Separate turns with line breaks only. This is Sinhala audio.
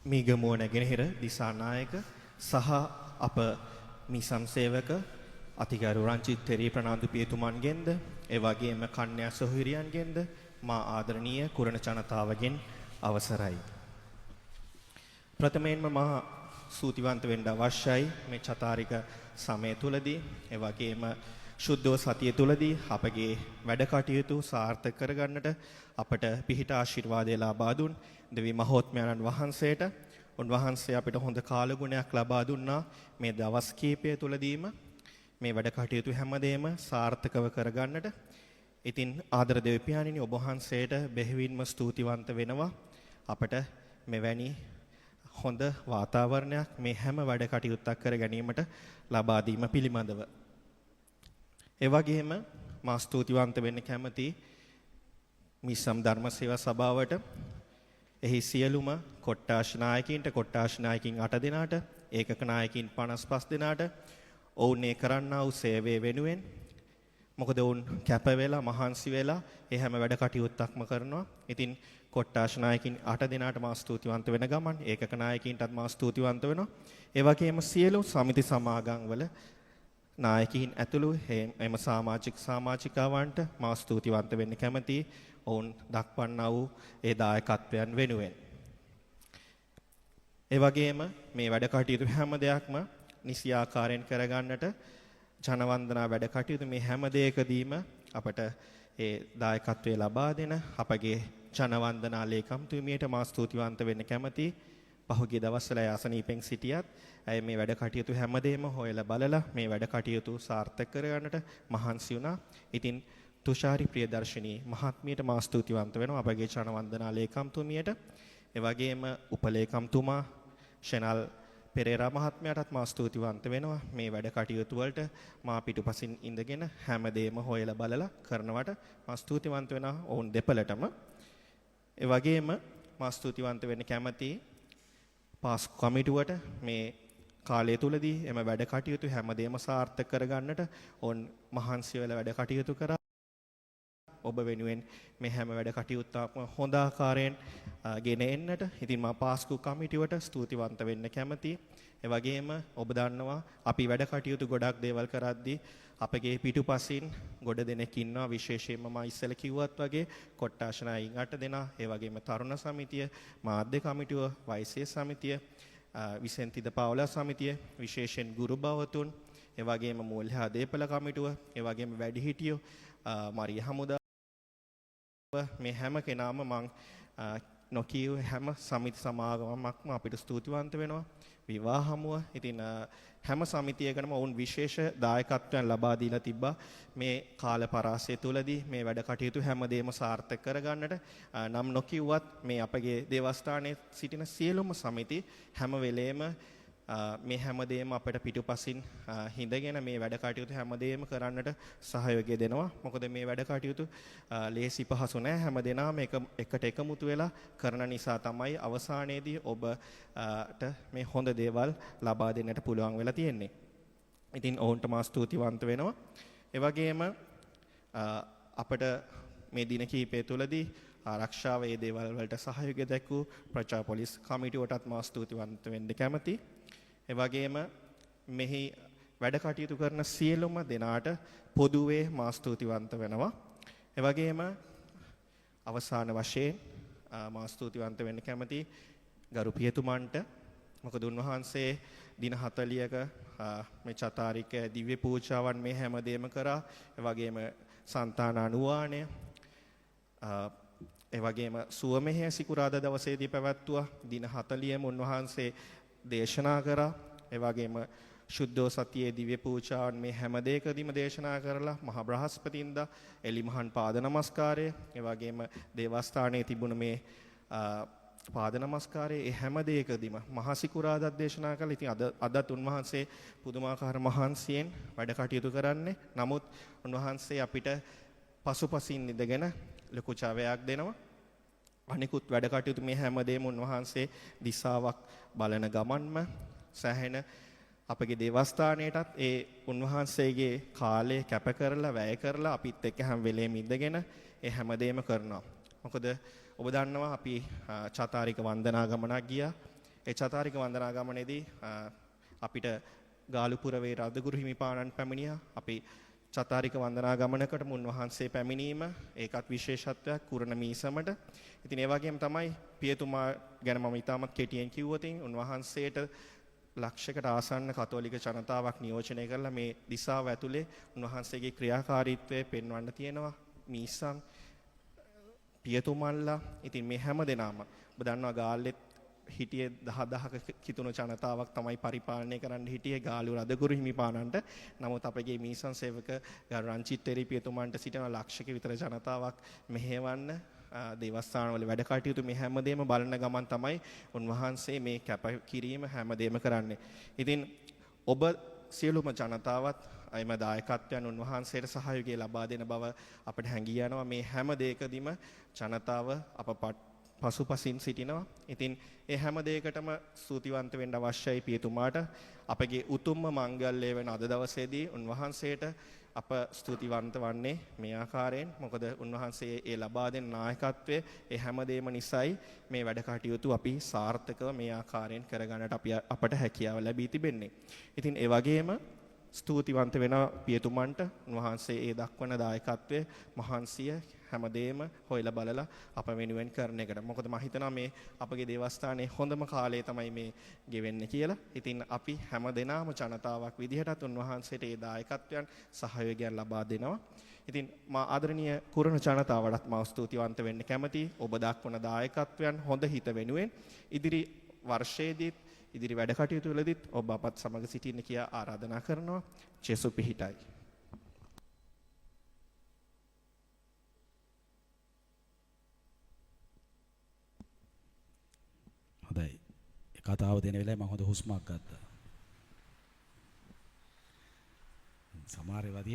මීගමුව නැගෙනහිර දිසානායක සහ අප මිසම් සේවක අතිගරු රංචිත් තෙරී ප්‍රනාන්දු පියතුමන්ගෙන්ද ඒ වගේම කන්‍යා සොහොයුරියන්ගෙන්ද මා ආදරණීය කුරණ ජනතාවගෙන් අවසරයි. ප්‍රථමයෙන්ම මා සූතිවන්ත වෙන්න අවශ්‍යයි මේ චතාරික සමය තුලදී ඒ වගේම ශුද්ධව සතිය තුලදී අපගේ වැඩ කටයුතු සාර්ථක කරගන්නට අපට පිහිට ආශිර්වාදය ලබා දුන් දෙවි මහෝත්මයන්න් වහන්සේට උන්වහන්සේ අපිට හොඳ කාලගුණයක් ලබා දුන්නා මේ දවස් කීපය තුලදීම මේ වැඩ කටයුතු හැමදේම සාර්ථකව කරගන්නට. ඉතින් ආදර දෙවියන්ණනි ඔබ වහන්සේට බෙහෙවින්ම ස්තුතිවන්ත වෙනවා අපට මෙවැනි හොඳ වාතාවරණයක් මේ හැම වැඩ කටයුත්තක් කර ගැනීමට ලබා දීම පිළිබඳව. ඒ වගේම මා ස්තුතිවන්ත වෙන්න කැමති මිසම් ධර්ම සේවා සභාවට එහි සියලුම කොට්ටාශ නායකින්ට කොට්ටාශ නායකින් 8 දෙනාට ඒකක නායකින් 55 දෙනාට ඔවුන් ඒ කරන්නා වූ සේවය වෙනුවෙන් මොකද ඔවුන් කැප වෙලා මහන්සි වෙලා ඒ හැම වැඩ කටයුත්තක්ම කරනවා. ඉතින් කොට්ටාශ නායකින් 8 දෙනාට මා ස්තුතිවන්ත වෙන ගමන් ඒකක නායකින්ටත් මා ස්තුතිවන්ත වෙනවා. ඒ වගේම සියලු සමිති සමාගම් වල නායකයින් ඇතුළු එම සමාජිකාවන්ට මා ස්තුතිවන්ත වෙන්න කැමතියි. ඔවුන් දක්වන්නා වූ ඒ දායකත්වයන් වෙනුවෙන්. ඒ වගේම මේ වැඩ කටයුතු හැම දෙයක්ම නිසි ආකාරයෙන් කරගන්නට ජනවන්දනා වැඩ කටයුතු මේ හැම දෙයකදීම අපට ඒ දායකත්වය ලබා දෙන අපගේ ජනවන්දනා ලේකම්තුමියට මා ස්තුතිවන්ත වෙන්න කැමතියි. පහුගිය දවස්වල ආසනීපෙන් සිටියත් ඇය මේ වැඩ කටයුතු හැමදේම හොයලා බලලා මේ වැඩ කටයුතු සාර්ථක කරගන්නට මහන්සි වුණා. ඉතින් තුෂාරි ප්‍රියදර්ශිනී මහත්මියට මා ස්තුතිවන්ත වෙනවා අපගේ ජනවන්දනා ලේකම්තුමියට. ඒ වගේම උපලේකම්තුමා ෂෙනල් පෙරේරා මහත්මයාටත් මා ස්තුතිවන්ත වෙනවා මේ වැඩ කටයුතු වලට මා පිටුපසින් ඉඳගෙන හැමදේම හොයලා බලලා කරනවට මා ස්තුතිවන්ත වෙනවා ඔවුන් දෙපළටම. ඒ වගේම මා ස්තුතිවන්ත වෙන්න කැමතියි පාස් කමිටුවට මේ කාලය තුලදී එම වැඩ කටයුතු හැමදේම සාර්ථක කරගන්නට ඔවුන් මහන්සි වෙලා වැඩ කටයුතු කරා. ඔබ වෙනුවෙන් මේ හැම වැඩ කටයුත්තක්ම හොඳ ආකාරයෙන් ගෙන එන්නට ඉතින් මා පාස්කු කමිටුවට ස්තුතිවන්ත වෙන්න කැමතියි. ඒ වගේම ඔබ දන්නවා අපි වැඩ කටයුතු ගොඩක් දේවල් කරද්දී අපගේ පිටුපසින් ගොඩ දෙනෙක් ඉන්නවා විශේෂයෙන්ම මා ඉස්සෙල්ලා කිව්වත් වගේ කොට්ටාශ නායකින් 8 දෙනා ඒ වගේම තරුණ සමිතිය මාධ්‍ය කමිටුව වෛශ්‍ය සමිතිය විසෙන්තිද පාවලා සමිතිය විශේෂයෙන් ගුරු භවතුන් ඒ වගේම මූල්‍ය දේපල කමිටුව ඒ වගේම වැඩිහිටියෝ මරිය හමුදා මේ හැම කෙනාම මං නොකියු හැම සමිති සමාගමක්ම අපිට ස්තුතිවන්ත වෙනවා. විවාහ හමුව ඉතින් හැම සමිතියකටම වුන් විශේෂ දායකත්වයන් ලබා දීලා තිබ්බා මේ කාල පරාසය තුලදී මේ වැඩ කටයුතු හැමදේම සාර්ථක කරගන්නට. නම් නොකියුවත් මේ අපගේ දේවස්ථානයේ සිටින සියලුම සමිති හැම වෙලේම මේ හැමදේම අපිට පිටුපසින් හිඳගෙන මේ වැඩ කටයුතු හැමදේම කරන්නට සහයෝගය දෙනවා. මොකද මේ වැඩ කටයුතු ලේසි පහසු නෑ. හැමදේනම එකට එකමුතු වෙලා කරන නිසා තමයි අවසානයේදී ඔබට මේ හොඳ දේවල් ලබා දෙන්නට පුළුවන් වෙලා තියෙන්නේ. ඉතින් ඔවුන්ට මා ස්තුතිවන්ත වෙනවා. ඒ වගේම අපිට මේ දින කිහිපය තුලදී ආරක්ෂාව ඒ දේවල් වලට සහයෝගය දැක්වූ ප්‍රජා පොලිස් කමිටුවටත් මා ස්තුතිවන්ත වෙන්න කැමතියි. ඒ වගේම මෙහි වැඩ කටයුතු කරන සියලුම දෙනාට පොදුවේ මා ස්තුතිවන්ත වෙනවා. ඒ වගේම අවසාන වශයෙන් මා ස්තුතිවන්ත වෙන්න කැමති ගරු පියතුමන්ට. මොකද උන්වහන්සේ දින 40ක මේ චතාරික දිව්‍ය පූජාවන් මේ හැමදේම කරා. ඒ වගේම සන්තාන අනුවාණය ඒ වගේම සුවමෙහෙය සිකුරාදා දවසේදී පැවැත්වුවා. දින 40ම උන්වහන්සේ දේශනා කරා. ඒ වගේම ශුද්ධෝ සතියේ දිව්‍ය පූජාවන් මේ හැම දෙයකදීම දේශනා කරලා මහ බ්‍රහස්පතින්දා එලිමහන් පාද නමස්කාරය ඒ වගේම දේවස්ථානයේ තිබුණ මේ පාද නමස්කාරය ඒ හැම දෙයකදීම මහ සිකුරාදා දේශනා කළා. ඉතින් අදත් උන්වහන්සේ පුදුමාකාර මහන්සියෙන් වැඩ කටයුතු කරන්නේ. නමුත් උන්වහන්සේ අපිට පසුපසින් ඉඳගෙන ලොකු චාවයක් දෙනවා. අනිකුත් වැඩ කටයුතු මේ හැමදේම උන්වහන්සේ දිසාවක් බලන ගමන්ම සැහෙන අපගේ දේවස්ථානයටත් ඒ උන්වහන්සේගේ කාලය කැප කරලා වැය කරලා අපිත් එක්ක හැම වෙලේම ඉඳගෙන ඒ හැමදේම කරනවා. මොකද ඔබ දන්නවා අපි චාතාරික වන්දනා ගමනක් ගියා. ඒ චතාරික වන්දනා ගමනේදී අපිට ගාලුපුර වේ රදගුරු හිමිපාණන් පැමිණියා. අපි චතාරික වන්දනා ගමනකට මුන්වහන්සේ පැමිණීම ඒකත් විශේෂත්වයක් කුරණ මීසමට. ඉතින් ඒ වගේම තමයි පියතුමා ගැන මම ඉතාමත් කෙටියෙන් කිව්වොත් උන්වහන්සේට ලක්ෂයකට ආසන්න කතෝලික ජනතාවක් නියෝජනය කරලා මේ දිසාව ඇතුලේ උන්වහන්සේගේ ක්‍රියාකාරීත්වය පෙන්වන්න තියෙනවා. මීසම් පියතුමන්ලා ඉතින් මේ හැම දෙනාම ඔබ දන්නවා ගාල්ලෙත් හිටියේ 10000ක කිතුණු ජනතාවක් තමයි පරිපාලනය කරන්න හිටියේ ගාලු රදගුරු හිමිපාණන්ට. නමුත් අපගේ මීසම් සේවක ගරු රංචිත් තෙරි පියතුමන්ට සිටින ලක්ෂයක විතර ජනතාවක් මෙහෙවන්න දේවස්ථානවල වැඩ කටයුතු මේ හැමදේම බලන ගමන් තමයි උන්වහන්සේ මේ කැපකිරීම හැමදේම කරන්නේ. ඉතින් ඔබ සියලුම ජනතාවත් එම දායකත්වයන් උන්වහන්සේට සහයෝගය ලබා දෙන බව අපිට හැඟී යනවා. මේ හැම දෙයකදීම ජනතාව අප පසුපසින් සිටිනවා. ඉතින් ඒ හැම දෙයකටම ස්තුතිවන්ත වෙන්න අවශ්‍යයි පියතුමාට. අපගේ උතුම්ම මංගල්‍ය වෙන අද දවසේදී උන්වහන්සේට අප ස්තුතිවන්ත වන්නේ මේ ආකාරයෙන්. මොකද උන්වහන්සේ ඒ ලබා දෙන නායකත්වයේ ඒ හැමදේම නිසයි මේ වැඩ කටයුතු අපි සාර්ථකව මේ ආකාරයෙන් කරගන්නට අපට හැකියාව ලැබී තිබෙන්නේ. ඉතින් ඒ වගේම ස්තුතිවන්ත වෙන පියතුමන්ට උන්වහන්සේ ඒ දක්වන දායකත්වයේ මහන්සිය හැමදේම හොයලා බලලා අප වෙනුවෙන් කරන එකට. මොකද මම හිතනවා මේ අපගේ දේවස්ථානයේ හොඳම කාලය තමයි මේ ගෙවෙන්නේ කියලා. ඉතින් අපි හැමදෙනාම ජනතාවක් විදිහටත් උන්වහන්සේට ඒ දායකත්වයන් සහයෝගයන් ලබා දෙනවා. ඉතින් මා ආදරණීය කුරණ ජනතාවටත් මා ස්තුතිවන්ත වෙන්න කැමතියි. ඔබ දක්වන දායකත්වයන් හොඳ හිත වෙනුවෙන් ඉදිරි වර්ෂයේදීත් ඉදිරි වැඩ කටයුතු වලදීත් ඔබ අපත් සමග සිටින්න කියා ආරාධනා කරනවා. ජේසු පිහිටයි.
හොඳයි. කතාව දෙන වෙලාවේ මම හොඳ හුස්මක් ගත්තා. සමහර ඒවා